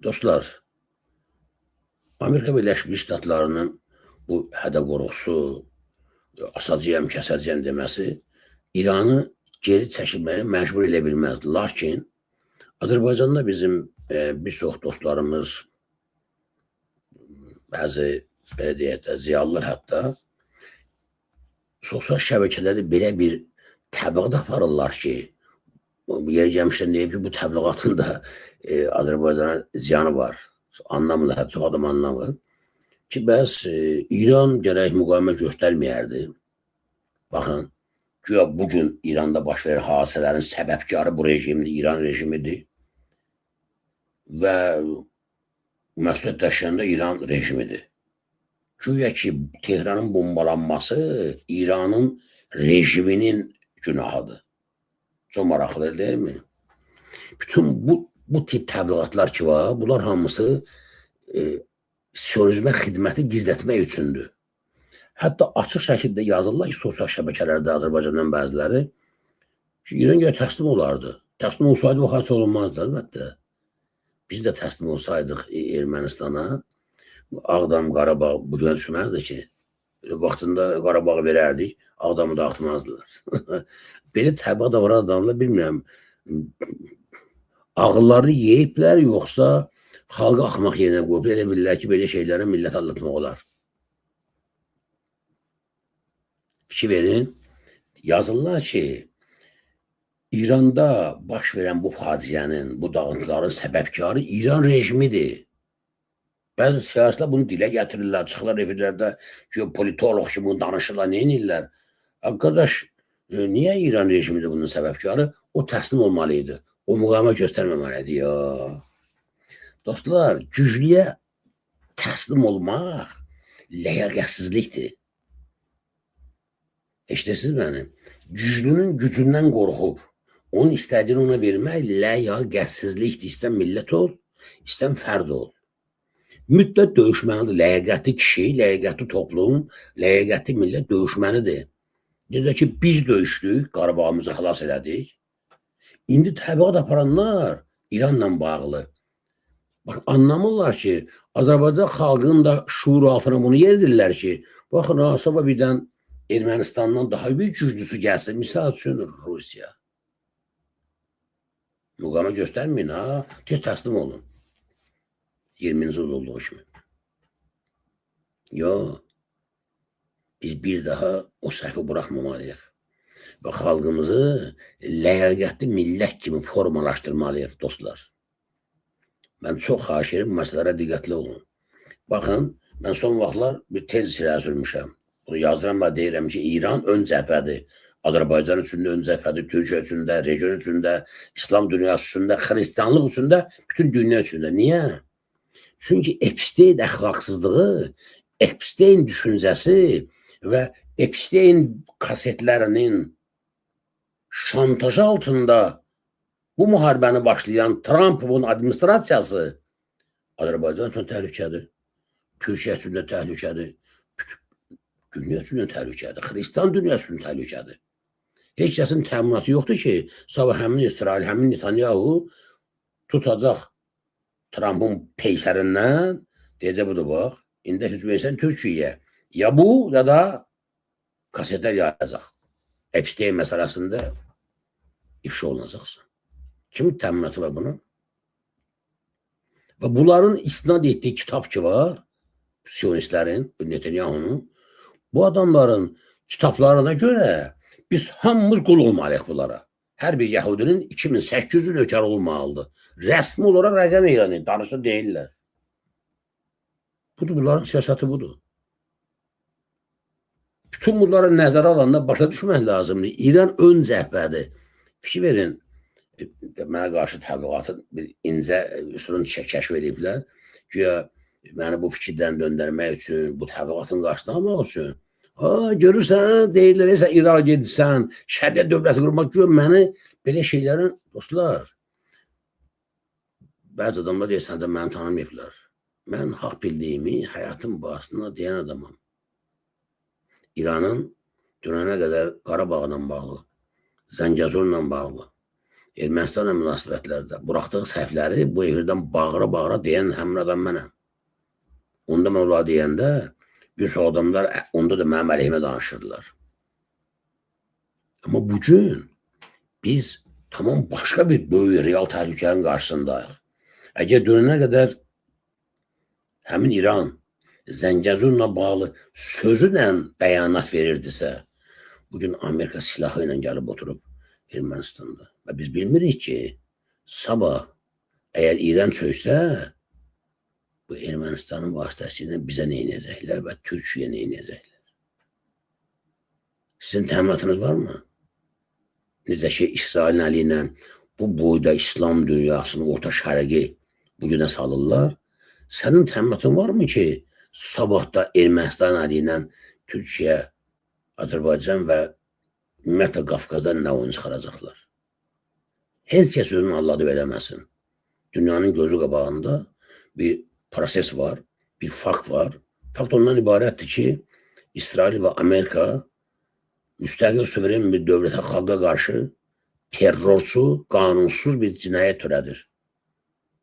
Dostlar, Amerika Birləşmiş Ştatlarının bu hədə qorxusu, asacağım, kəsəcəyim deməsi İranı geri çəkilməyə məcbur elə bilməzdi. Lakin Azərbaycanda bizim bir çox dostlarımız, bəzi belə deyək də, ziyalılar hətta sosial şəbəkələri belə bir təbliğat aparırlar ki, yeri gəlmişdən deyim ki, bu təbliğatın da Azərbaycana ziyanı var. Anlamında, hətta çox adam anlamır ki, bəs İran gərək müqavimət göstərməyərdi. Baxın, güya bugün İranda baş verən hadisələrin səbəbkarı bu rejimdir, İran rejimidir və məsuliyyətləşəndə İran rejimidir. Güya ki, Tehranın bombalanması İranın rejiminin günahıdır. Çox maraqlıdır, deyil mi? Bütün bu tip təbliğatlar ki var, bunlar hamısı sionizmə xidməti gizlətmək üçündür. Hətta açıq şəkildə yazırlar ki, sosial şəbəkələrdə Azərbaycandan bəziləri ki, İran gələ təslim olardı. Təslim olsaydı bu hadisə olunmazdı, əlbəttə. Biz də təslim olsaydıq Ermənistana, Ağdam, Qarabağ bu günə düşməzdi ki, vaxtında Qarabağı verərdik, Ağdamı dağıtmazdılar. Belə təbliğat da var adamlar, bilmirəm, ağılları yeyiblər, yoxsa xalqı axmaq yerinə qoyub, elə bilirlər ki, belə şeylərə millət aldatmaq olar. Fikir verin, yazırlar ki, İranda baş verən bu faciənin, bu dağıntıların səbəbkarı İran rejimidir. Bəzi siyasətlər bunu dilə gətirirlər, çıxırlar efirlərdə politolog kimi bunu danışırlar, nə edirlər? Arkadaş, niyə İran rejimidir bunun səbəbkarı? O təslim olmalıydı. O müqavimət göstərməməlidir ya. Dostlar, güclüyə təslim olmaq ləyaqətsizlikdir. Eşidirsiniz məni? Güclünün gücündən qorxub, onun istədiyini ona vermək ləyaqətsizlikdir. İstən millət ol, istən fərd ol. Müddət döyüşməlidir. Ləyaqətli kişi, ləyaqətli toplum, ləyaqətli millət döyüşməlidir. Necə ki, biz döyüşdük, Qarabağımızı xilas elədik. İndi təbliğat aparanlar İranla bağlı. Bax, anlamırlar ki, Azərbaycan xalqının da şuur altına bunu yerdirlər ki, baxın, sabah birdən Ermənistandan daha bir güclüsü gəlsin, misal üçün Rusiya. Müqavimət göstərməyin, ha, tez təslim olun. 20-ci il olduğu kimi. Yox, biz bir daha o səhvi buraxmamalıyıq və xalqımızı ləyaqətli millət kimi formalaşdırmalıyıq, dostlar. Mən çox xahiş edirəm, məsələlərə diqqətli olun. Baxın, mən son vaxtlar bir tez silah sürmüşəm. Bunu yazıram və deyirəm ki, İran ön cəbhədir. Azərbaycan üçün də ön cəbhədir, Türkiyə üçün də, region üçün də, İslam dünyası üçün də, xristianlıq üçün də, bütün dünya üçün də. Niyə? Çünki Epstein əxlaqsızlığı, Epstein düşüncəsi və Epstein kasetlərinin şantajı altında bu müharibəni başlayan Trump'ın administrasiyası Azərbaycan üçün təhlükədir, Türkiyə üçün də təhlükədir, dünya üçün də təhlükədir, Xristian dünyası üçün təhlükədir. Heç kəsin təminatı yoxdur ki, sabah həmin İsrail, həmin Netanyahu tutacaq Trump'ın peysərindən, deyəcək budur, bax, indi hücum Türkiyəyə. Ya bu, ya da kasetlər yayacaq. Epstein məsələsində ifşa olunacaqsın. Kimin təminatı var bunu? Və bunların istinad etdiyi kitab ki var, Siyonistlərin, Netanyahu'nun, bu adamların kitablarına görə biz hamımız qul olmalıyıq bunlara. Hər bir Yahudinin 2800 nökər olmalıdır. Rəsmi olaraq rəqəm elanı, danışda deyirlər. Budur, bunların siyasəti budur. Bütün bunları nəzərə alanda başa düşmək lazımdır. İran ön cəhbədir. Fikir verin, mənə qarşı təbliğatın bir incə üsulunu kəşf ediblər. Güya məni bu fikirdən döndərmək üçün, bu təbliğatın qarşısını almaq üçün. Görürsən, deyirlər, sən İran gedirsən, şəriət dövləti qurmaq güya məni belə şeylərin, dostlar, bəzi adamlar deyirsən də məni tanımayıblar. Mən haqq bildiyimi həyatın bahasına deyən adamam. İranın dünənə qədər Qarabağla bağlı, Zəngəzurla bağlı, Ermənistanla münasibətlərdə buraxdığı səhvləri bu efirdən bağıra-bağıra deyən həmin adam mənəm. Onda mən onlara deyəndə bir çox adamlar onda da mənim əleyhimə danışırdılar. Amma bugün biz tamam başqa bir böyük real təhlükənin qarşısındayıq. Əgər dönənə qədər həmin İran Zəngəzurla bağlı sözülə bəyanat verirdisə, bugün Amerika silahı ilə gəlib oturub Ermənistanda. Və biz bilmirik ki, sabah əgər İran çöksə, bu Ermənistanın vasitəsilə bizə nə edəcəklər və Türkiyə nə edəcəklər? Sizin təminatınız varmı? Necə ki, İsrailin əli ilə bu boyda İslam dünyasını, Orta Şərqi bu günə salırlar. Sənin təminatın varmı ki, sabah da Ermənistan əli ilə Türkiyə, Azərbaycan və ümumiyyətlə Qafqazdan nə oyun çıxaracaqlar? Heç kəs özünü alladı eləməsin. Dünyanın gözü qabağında bir proses var, bir fakt var. Fakt ondan ibarətdir ki, İsrail və Amerika müstəqil suveren bir dövlətə, xalqa qarşı terrorsu, qanunsuz bir cinayət törədir.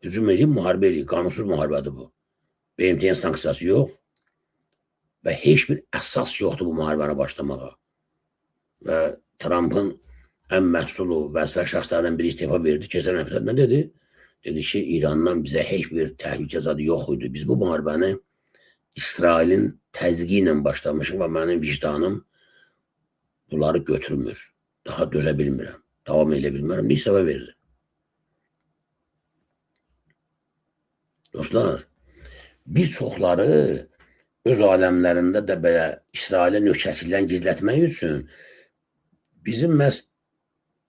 Hücum edib, müharibə edib, qanunsuz müharibədir bu. BMT-nin sanksiyası yox və heç bir əsas yoxdur bu müharibəni başlamağa. Və Trump'ın ən məhsulu vəzifə şəxslərdən biri istifa verdi. Keçən həftə nə dedi? Dedi ki, İrandan bizə heç bir təhlükə zadı yox idi. Biz bu müharibəni İsrailin təzyiqi ilə başlamışıq və mənim vicdanım bunları götürmür. Daha dözə bilmirəm. Davam edə bilmirəm. Bir səbəb verdi. Dostlar, bir çoxları öz aləmlərində də belə İsrailin nökəsindən gizlətmək üçün bizim məhz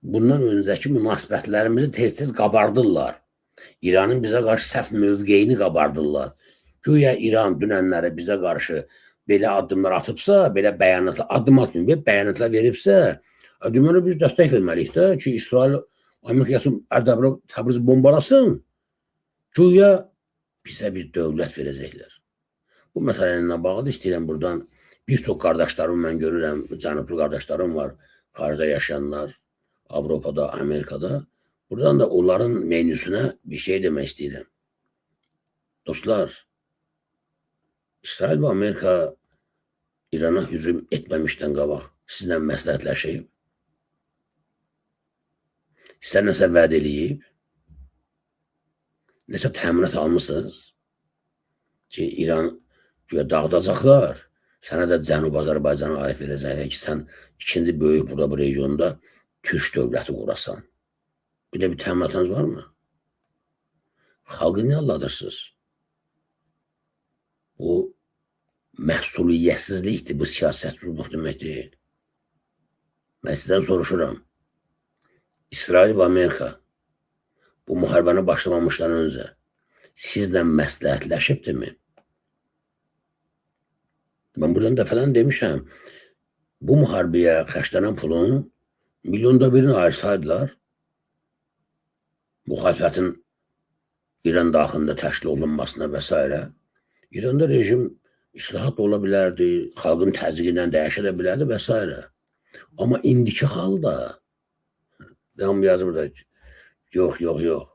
bundan öncəki münasibətlərimizi tez-tez qabardırlar. İranın bizə qarşı səhv mövqeyini qabardırlar. Güya İran dünənləri bizə qarşı belə addımlar atıbsa, belə bəyanatlar, addım atmıyor, bəyanatlar veribsə, deməli biz dəstək verməliyik də ki, İsrail Amerikası Ərdəbili Təbrizi bombalasın. Güya bizə bir dövlət verəcəklər. Bu məsələlə bağlı istəyirəm buradan bir çox qardaşlarım mən görürəm, cənublu qardaşlarım var, xaricdə yaşayanlar, Avropada, Amerikada. Buradan da onların menüsünə bir şey demək istəyirəm. Dostlar, İsrail və Amerika İrana hücum etməmişdən qabaq sizlə məsləhətləşib, sizə nəsə vəd eləyib, nəsə təminat almışsınız ki, İran güya dağıdacaqlar, sənə də Cənub Azərbaycana aid verəcəklər ki, sən ikinci böyük burada bu regionda Türk dövləti qurasan. Bir də bir təminatınız varmı? Xalqı niyə alladırsınız? Bu məsuliyyətsizlikdir, bu siyasətçilik demək deyil. Mən sizdən soruşuram. İsrail və Amerika bu müharibəni başlamamışdan öncə sizlə məsləhətləşibdirmi? Mən buradan dəfələn demişəm, bu müharibəyə xərclənən pulun milyonda birini ayırsaydılar, müxalifətin İran daxilində təşkil olunmasına və s. İranda rejim islahat ola bilərdi, xalqın təzyiqi ilə dəyişə də bilərdi və s. Amma indiki halda, devam yazır burada, yox.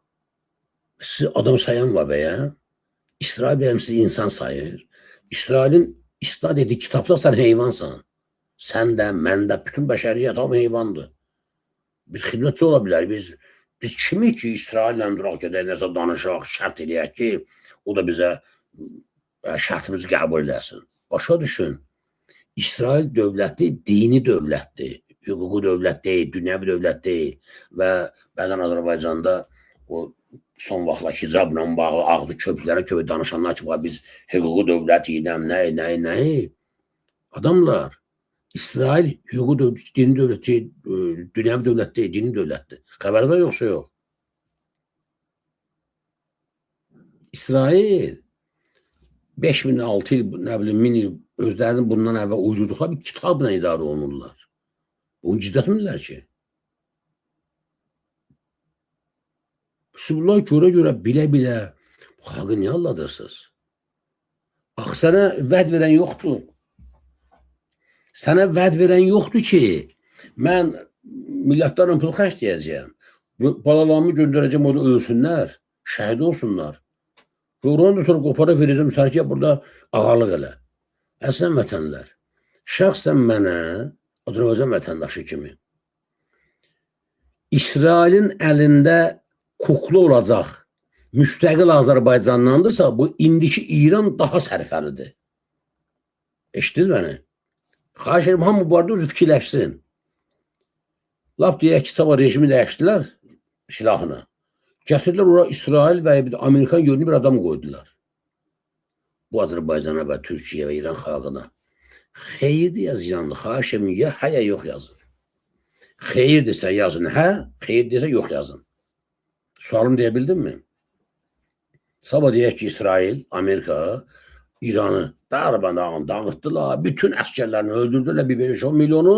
Siz adam sayan var və ya, İsrail bəyəm sizi insan sayır. İsrailin istat etdiyi kitabda sən heyvansan. Sən də, mən də, bütün bəşəriyyət hamı heyvandır. Biz xidmətçi ola bilərik. Biz kimik ki, İsraillə duraq gedək, nəsə danışaq, şərt eləyək ki, o da bizə şərtimizi qəbul edəsin. Başa düşün, İsrail dövləti dini dövlətdir, hüquqi dövlət deyil, dünyəvi dövlət deyil və bəzən Azərbaycanda o son vaxtlar hicabla bağlı ağzı köpüklərə danışanlar ki, biz hüquqi dövlət idəm, nəyi? Adamlar, İsrail hüquqi dövlət, dini dövlət deyil, dünyəvi dövlət deyil, dini dövlətdir. Xəbərdə yoxsa yox? İsrail 5000, 6 il, nə bilim, 1000 il özlərinin bundan əvvəl uydurduqları bir kitabla idarə olunurlar. Onu gizlətmirlər ki. Siz bunlar görə bilə-bilə xalqı niyə alladırsınız? Bax, sənə vəd verən yoxdur. Sənə vəd verən yoxdur ki, mən milyardlarla pul xərcləyəcəyəm. Balalarımı göndereceğim orada ölsünler. Şəhid olsunlar. Və ondan sonra qoparıb verəcəm sənə ki, burada ağalıq elə. Əslən vətənlər, şəxsən mənə Azərbaycan vətəndaşı kimi İsrailin əlində kukla olacaq müstəqil Azərbaycanlandırsa, bu indiki İran daha sərfəlidir. Eşitdiniz məni? Xahiş edirəm, hamı bu arada özü fikirləşsin. Lap deyək ki, sabah rejimi dəyişdilər silahını. Gətirdilər ora İsrail və Amerikan yönlü bir adam qoydular. Bu Azərbaycana və Türkiyə və İran xalqına xeyirdir ya ziyanlı, xahiş edirəm, ya hə ya yox yazın. Xeyirdirsə yazın hə, xeyirdirsə yox yazın. Sualım deyə bildim mi? Sabah deyək ki, İsrail, Amerika, İranı darmadağın dağıtdılar, bütün əskərlərini öldürdülər, bir 5-10 milyonu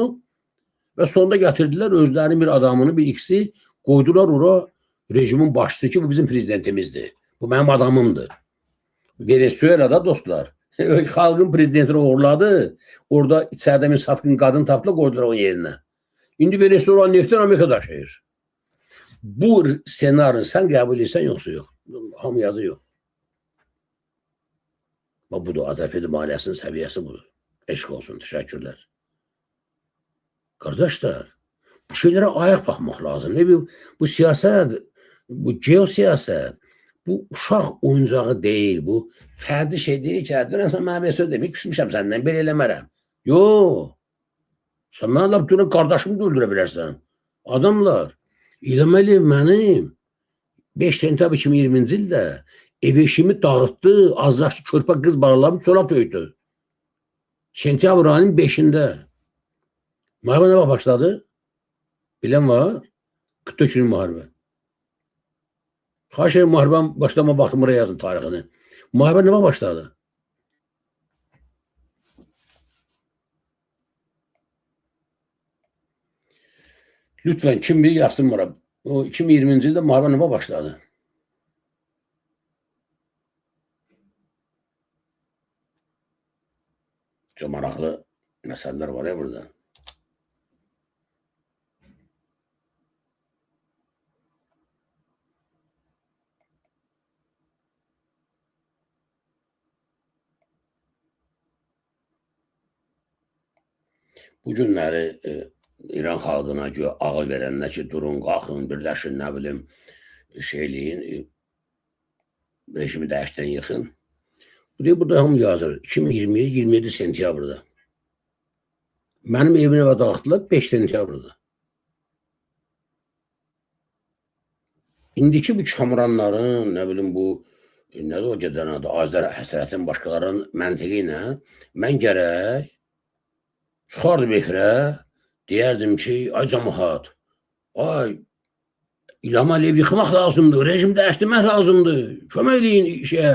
və sonunda gətirdilər özlərinin bir adamını, bir ikisi qoydular ora rejimin başçısı ki, bu bizim prezidentimizdir. Bu mənim adamımdır. Venezuela'da dostlar, xalqın prezidentini uğurladı, orada içəridə bir satqın qadın tapdılar, qoydular onun yerinə. İndi Venezuela neftin Amerika daşıyır. Bu senarini sən qəbul etsən yoxsa yox? Hamı yazı yox. Budur, Azərbaycan maliyyəsinin səviyyəsi budur. Eşq olsun, təşəkkürlər. Qardaşlar, bu şeylərə ayaq baxmaq lazım. Bu siyasət, bu geosiyasət, bu uşaq oyuncağı deyil, bu fərdi şey deyil ki, dönəsən mənə bir söz demək, küsmüşəm səndən, belə eləmərəm. Yox. Sən mənə lap dönə qardaşımı da öldürə bilərsən. Adamlar, eləməli mənim 5 sentyabr 2020-ci ildə ev eşimi dağıtdı, azraşlı körpə qız balalarını çölə töydü. Sentyabr ayının 5-də. Müharibə nə vaxt başladı? Bilən var? 44 günün müharibə. Xahiş edirəm, müharibənin başlama vaxtı buraya yazın tarixini. Müharibə nə vaxt başladı? Lütfen kim bilir yazsın bana. O 2020-ci ildə müharibə nə vaxt başladı? Çox maraqlı məsələlər var ya burada. Bu günləri İran xalqına göre ağıl verənlər ki, durun, qalxın, birləşin, nə bilim, şeyliyin, rejimi dəyişdən yıxın. Burada hamı yazır, 2020-27 sentyabrda. Mənim evimə və dağıtdılar 5 sentyabrda. İndiki bu kamuranların, nə bilim, bu, nədir o gedən adı, Azər Həsrətin başqalarının məntiqi ilə mən gərək çıxardım efirə, deyərdim ki, ay cəmaət, ay, İlham Əliyev yıxmaq lazımdır, rejim dəyişdirmək lazımdır, kömək eləyin işə,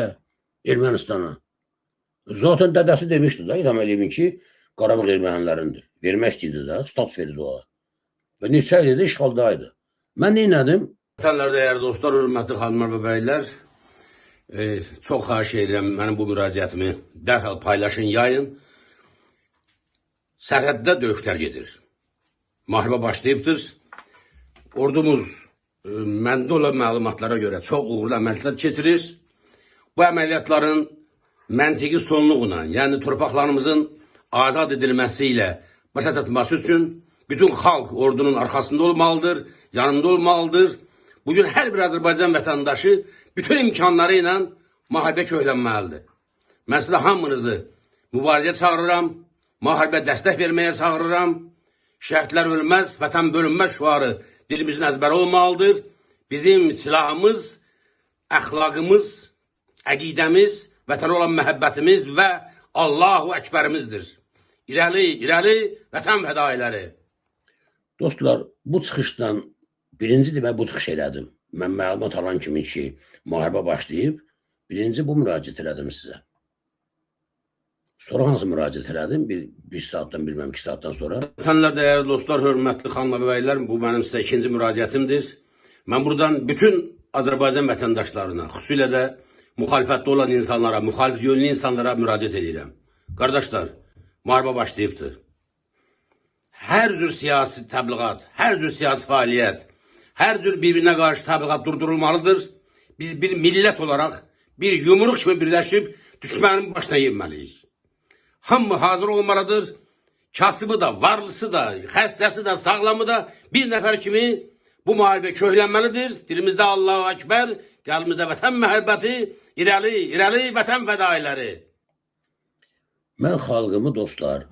Ermənistana. Zaten dədəsi demişdi da İlham Əliyevin ki, Qarabağ ermənilərindir. Vermək istəyirdi də, status verdi o. Və neçə ildə işğaldaydı. Mən neynədim? Vətənlər, dəyərli dostlar, hörmətli xanımlar və bəylər, çox xahiş edirəm, mənim bu müraciətimi dərhal paylaşın, yayın. Sərhəddə döyüşlər gedir. Müharibə başlayıbdır. Ordumuz məndə olan məlumatlara görə çox uğurlu əməliyyatlar keçirir. Bu əməliyyatların məntiqi sonluğuna, yəni torpaqlarımızın azad edilməsi ilə başa çatması üçün bütün xalq ordunun arxasında olmalıdır, yanında olmalıdır. Bugün hər bir Azərbaycan vətəndaşı bütün imkanları ilə müharibə köklənməlidir. Mən sizə hamınızı mübarizəyə çağırıram. Müharibə dəstək verməyə çağırıram. Şəhidlər ölməz, vətən bölünməz şüarı dilimizin əzbəri olmalıdır. Bizim silahımız, əxlaqımız, əqidəmiz, vətənə olan məhəbbətimiz və Allahu Əkbərimizdir. İrəli, irəli, vətən fədailəri. Dostlar, bu çıxışdan birinci demək bu çıxış elədim. Mən məlumat alan kimi ki, müharibə başlayıb, birinci bu müraciət elədim sizə. Sonra hansı müraciət elədim? Bir saatdan, bilməm, 2 saatdan sonra. Vətənlər, dəyərli dostlar, hörmətli xanımlar və bəylər, bu mənim sizə ikinci müraciətimdir. Mən buradan bütün Azərbaycan vətəndaşlarına, xüsusilə də müxalifətdə olan insanlara, müxalif yönlü insanlara müraciət edirəm. Qardaşlar, müharibə başlayıbdır. Hər cür siyasi təbliğat, hər cür siyasi fəaliyyət, hər cür bir-birinə qarşı təbliğat durdurulmalıdır. Biz bir millət olaraq bir yumruq kimi birləşib düşmənin başına yenməliyik. Hamı hazır olmalıdır. Kasıbı da, varlısı da, xəstəsi də, sağlamı da bir nəfər kimi bu müharibə köhlənməlidir. Dilimizdə Allahu Ekber, qəlbimizdə vətən məhəbbəti, irəli, irəli vətən fədailəri. Mən xalqımı dostlar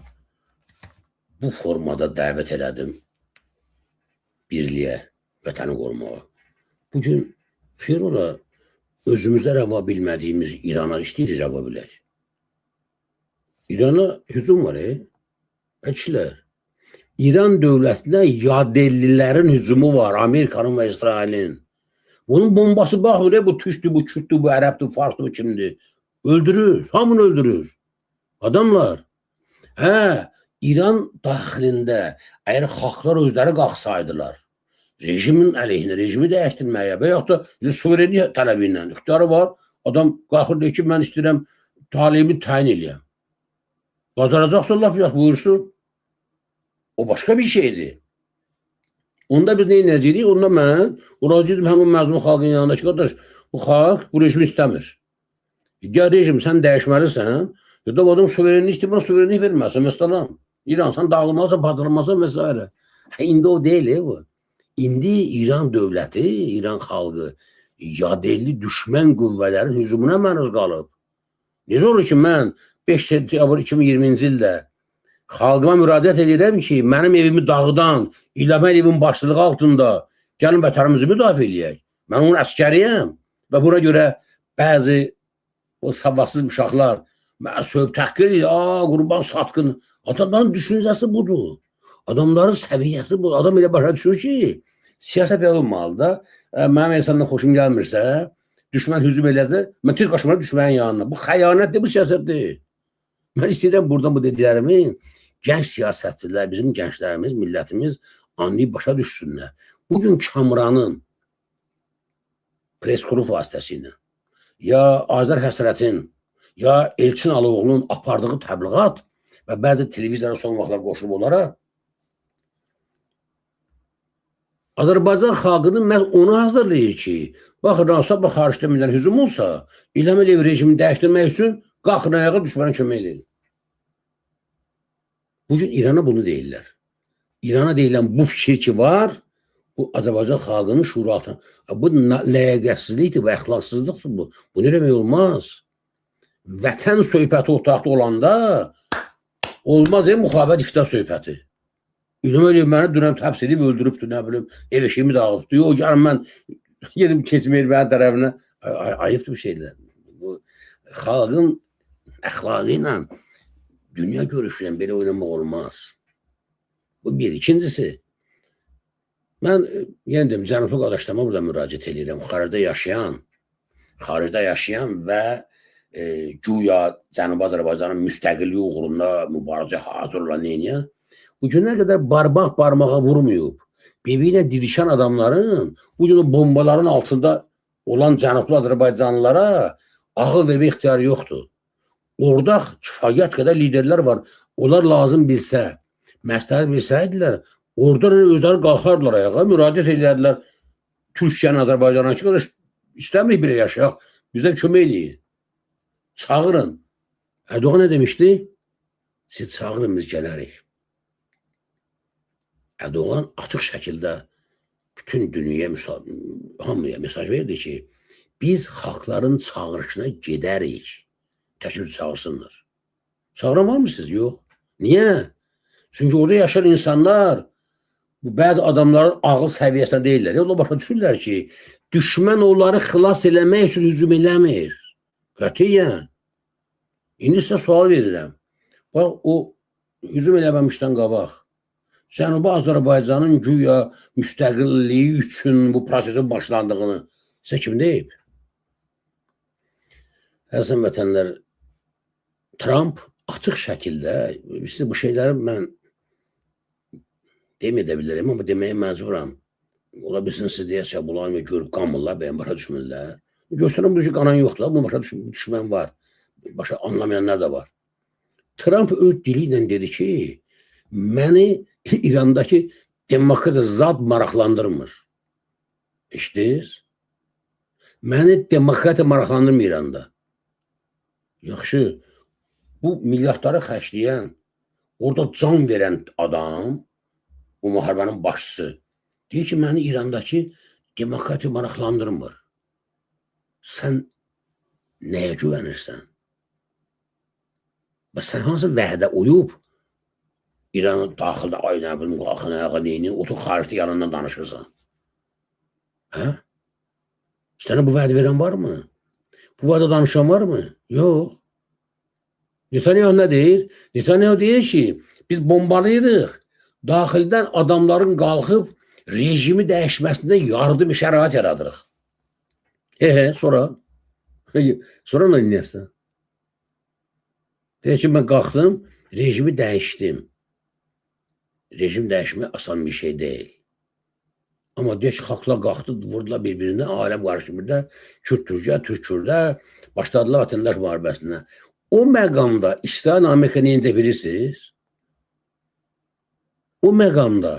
bu formada dəvət elədim birliyə, vətəni qorumağa. Bugün xeyr ola özümüzə rəva bilmədiyimiz İrana istəyirik rəva bilək. İrana hücum var,Əkilər. İran dövlətinə yadellilərin hücumu var, Amerikanın və İsrailin. Bunun bombası baxmır, bu türkdür, bu kürdür, bu ərəbdir, farsdır, bu kimdir. Öldürür, hamını öldürür. Adamlar. İran daxilində əgər xalqlar özləri qalxsaydılar, rejimin əleyhinə, rejimi dəyişdirməyə və yaxud da suverenilik tələbi ilə ixtiyarı var, adam qalxır deyir ki, mən istəyirəm talimi təyin eləyəm. Bacaracaqsa laf yox, buyursun. O başqa bir şeydir. Onda biz nə edəcəyik? Onda mən olacaqdım həmin məzlum xalqın yanında ki, qardaş, bu xalq bu rejimi istəmir. Gəl rejim, sən dəyişməlisən, ya da adam suverenlik istəyir, buna suverenlik verməlisən, məsələn. İran, sən dağılmalısan, parçalanmalısan və s. İndi o deyil, bu. İndi İran dövləti, İran xalqı yadelli düşmən qüvvələrin hücumuna məruz qalıb. Necə olur ki, mən 5 sentyabr 2020-ci ildə xalqıma müraciət edirəm ki, mənim evimi dağıdan, İlham Əliyevin başçılığı altında gəlin vətənimizi müdafiə eləyək. Mən onun əskəriyəm və buna görə bəzi o savadsız uşaqlar sövb təhqir edir, qurban satqın. Adamların düşüncəsi budur. Adamların səviyyəsi budur. Adam elə başa düşür ki, siyasət olmalıdır. Mənim insandan xoşum gəlmirsə, düşmən hücum eləsə, mən tez qaçmalı düşmənin yanına. Bu xəyanətdir, bu siyasətdir. Mən istəyirəm buradan bu dediklərimi gənc siyasətçilər, bizim gənclərimiz, millətimiz anlayıb başa düşsünlər. Bugün Kamranın press-kuru vasitəsilə ya Azər Həsrətin, ya Elçin Alıoğlu'nun apardığı təbliğat və bəzi televiziyara son vaxtlar qoşulub onlara Azərbaycan xalqının məhz onu hazırlayır ki, baxın, sabah xaricdə millərin hücum olsa, İlham Əliyev rejimini dəyişdirmək üçün qalxın ayağa düşmənə kömək edin. Bugün İrana bunu deyirlər. İrana deyilən bu fikir ki var, bu Azərbaycan xalqının şuuratı. Bu ləyaqətsizlikdir və əxlaqsızlıqdır bu. Bu nə demək olmaz? Vətən söhbəti otaqda olanda olmaz müxabət iqtidar söhbəti. İlham Əliyev məni dünən həbs edib öldürübdür, nə bilim, ev eşiyimi dağıdıbdır. O gəlin mən yedim keçməyir mənim tərəfinə. Ayıbdır bir şeylər. Bu xalqın əxlaqı ilə, dünya görüşüyle belə oynamaq olmaz. Bu bir. İkincisi, mən yenə deyim, cənublu qardaşlarıma burada müraciət edirəm. Xaricdə yaşayan və güya Cənubi Azərbaycanın müstəqilliyi uğrunda mübarizə hazır olan neyinə, bu günə qədər barmağa vurmayıb. Bir-birinə didişən adamların bu gün bombaların altında olan Cənublu Azərbaycanlılara ağıl vermə ixtiyarı yoxdur. Orada kifayət qədər liderlər var. Onlar lazım bilsə, məsləhət bilsəydilər, oradan özləri qalxardılar ayağa, müraciət edərlər Türkiyənin Azərbaycanına ki, qardaş, istəmirik belə yaşayaq, bizdən kömək eləyin. Çağırın. Erdoğan nə demişdi? Siz çağırın, biz gələrik. Erdoğan açıq şəkildə bütün dünyaya, hamıya mesaj verdi ki, biz xalqların çağırışına gedərik. Təşkil çağırsınlar. Çağıran var mısınız? Yox. Niyə? Çünki orada yaşayan insanlar bu bəzi adamların ağıl səviyyəsində deyirlər. Onlar başa düşürlər ki, düşmən onları xilas eləmək üçün hücum eləmir. Qətiyyən. İndi sizə sual verirəm. Bax, o hücum eləməmişdən qabaq Cənubi Azərbaycanın güya müstəqilliyi üçün bu prosesin başlandığını sizə kim deyib? Əziz vətənlər, Trump açıq şəkildə, siz bu şeyləri mən deməyə də bilirim, amma deməyə məcburam. Ola bilsin, siz deyəsə, bunlar görüb qanmırlar, bəyən başa düşmürlər. Göstərəm, bu qanan yoxdur, bu başa düşmən var. Başa anlamayanlar da var. Trump öz dili ilə dedi ki, məni İrandakı demokrat zat maraqlandırmır. İşte məni demokratiya maraqlandırmır İranda. Yaxşı, bu milyardları xərcləyən, orada can verən adam, o müharibənin başçısı, deyir ki, məni İrandakı demokratiya maraqlandırmır. Sən nəyə güvənirsən? Və sən hansı vədə uyub, İranın daxildə ay nə bilim, qalxın ayağa deyini, otur xaricdə yanından danışırsan. Hə? Sənə bu vəd verən varmı? Bu vədə danışan varmı? Yox. Netanyahu nə deyir? Netanyahu deyir ki, biz bombalayırıq. Daxildən adamların qalxıb rejimi dəyişməsində yardım şərait yaradırıq. Sonra? Sonra nə edəsən? Deyir ki, mən qalxdım, rejimi dəyişdim. Rejim dəyişmək asan bir şey deyil. Amma deyir ki, xalqlar qalxdı, vurdular bir-birinə, aləm qarşı bir də Kürt-Türkə, Türk-Kürdə başladılar vətəndaş müharibəsinə. O məqamda İsrail Amerika neyəcə bilirsiniz? O məqamda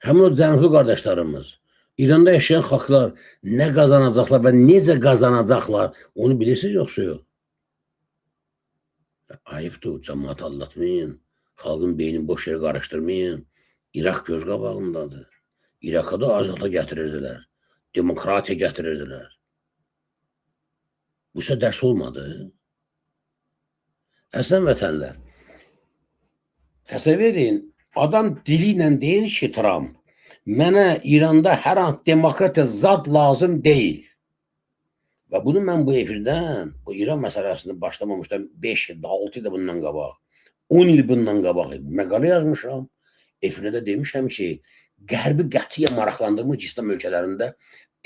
həmin o cənublu qardaşlarımız, İranda yaşayan xalqlar nə qazanacaqlar və necə qazanacaqlar, onu bilirsiniz yoxsa yox? Ayıbdır, cəmaat aldatmayın, xalqın beynini boş yerə qarışdırmayın. İraq göz qabağındadır. İraqa da azadlıq gətirirdilər, demokratiya gətirirdilər. Bu isə dərs olmadı. Əslən vətənlər, təsəvvür edin, adam dili ilə deyir ki, Trump, mənə İranda hər an demokratiya zad lazım deyil. Və bunu mən bu efirdən, bu İran məsələsində başlamamışdan 5 il, 6 il bundan qabaq, 10 il bundan qabaq məqalə yazmışam. Efirdə demişəm ki, Qərbi qətiyyən maraqlandırmır ki, İslam ölkələrində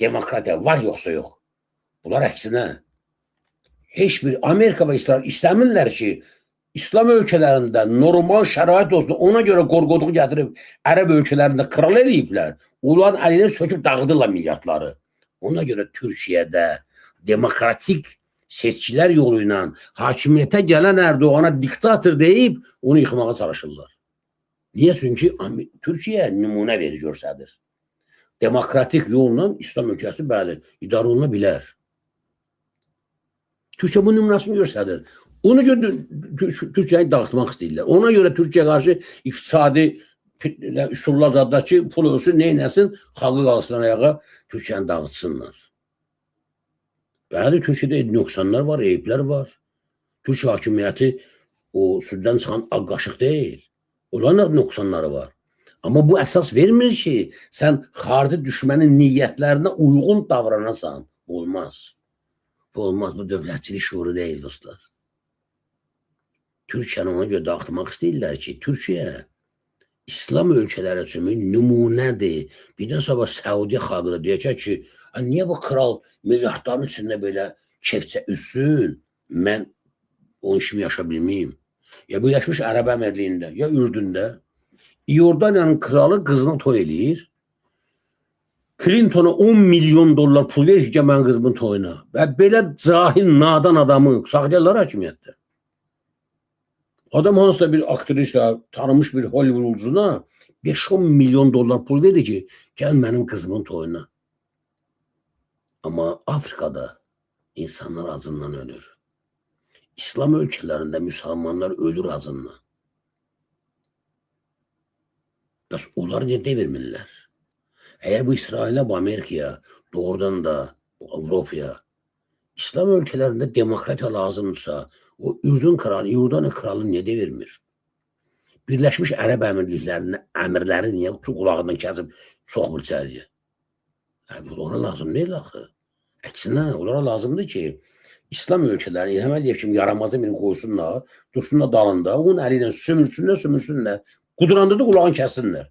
demokratiya var yoxsa yox. Bunlar əksinə, heç bir Amerika və İsrail istəmirlər ki, İslam ölkələrində normal şərait olsun, ona görə qorqoduq gətirib Ərəb ölkələrində kral eləyiblər. Onların əlinə söküb dağıdırlar milyardları. Ona görə Türkiyədə demokratik seçkilər yolu ilə hakimiyyətə gələn Erdoğana diktator deyib onu yıxmağa çalışırlar. Niyə? Çünki Türkiyə nümunə verir, görsədir. Demokratik yolla İslam ölkəsi bəli, idarə oluna bilər. Türkiyə bu nümunəsini görsədir. Ona görə Türkiyəni dağıtmaq istəyirlər. Ona görə Türkiyə qarşı iqtisadi üsullar zadda ki, pul ölsün, neynəsin, xalqı qalsın ayağa, Türkiyəni dağıtsınlar. Bəli, Türkiyədə nöqsanlar var, eyiblər var. Türkiyə hakimiyyəti o süddən çıxan ağ qaşıq deyil. Onların nöqsanları var. Amma bu əsas vermir ki, sən xarici düşmənin niyyətlərinə uyğun davranasan. Olmaz. Bu olmaz. Bu dövlətçilik şuuru deyil, dostlar. Türkiyəni ona görə dağıtmaq istəyirlər ki, Türkiyə İslam ölkələri üçün nümunədir. Birdən sonra Səudiyyə xalqı deyəcək ki, niyə bu kral milyardların içində belə kefcə üssün, mən o işimi yaşa bilməyim. Ya Birləşmiş Ərəb Əmirlikliyində, ya Ürdündə İordaniyanın kralı qızına toy eləyir. Clintona 10 milyon dollar pul verir ki, mən qızımın toyuna. Və belə cahil, nadan adamı saxlayırlar hakimiyyətdə. Adam hansısa bir aktrisa, tanınmış bir Hollywood ulduzuna 5-10 milyon dollar pul verir ki, gəl mənim qızımın toyuna. Amma Afrikada insanlar acından ölür. İslam ölkələrində müsəlmanlar ölür acından. Bəs onlar niyə devirmirlər? Əgər bu İsrailə, bu Amerikaya, doğrudan da bu Avropaya, İslam ölkələrində demokratiya lazımdırsa, o Ürdün kralı, İordaniya kralı niyə devirmir? Birləşmiş Ərəb Əmirliklərinin əmirləri niyə qulağından kəsib soxmur içəriyə? Onlara lazım deyil axı. Əksinə, onlara lazımdır ki, İslam ölkələri həməliyyə kimi yaramazı birini qoysunlar, dursunlar dalında, onun əli ilə sümürsünlər, quduranda da qulağını kəssinlər.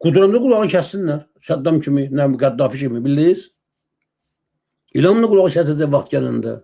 Quduranda qulağını kəssinlər. Saddam kimi, Qəddafi kimi, bildiniz? İlhamla qulağı kəsəcək vaxt gələndə.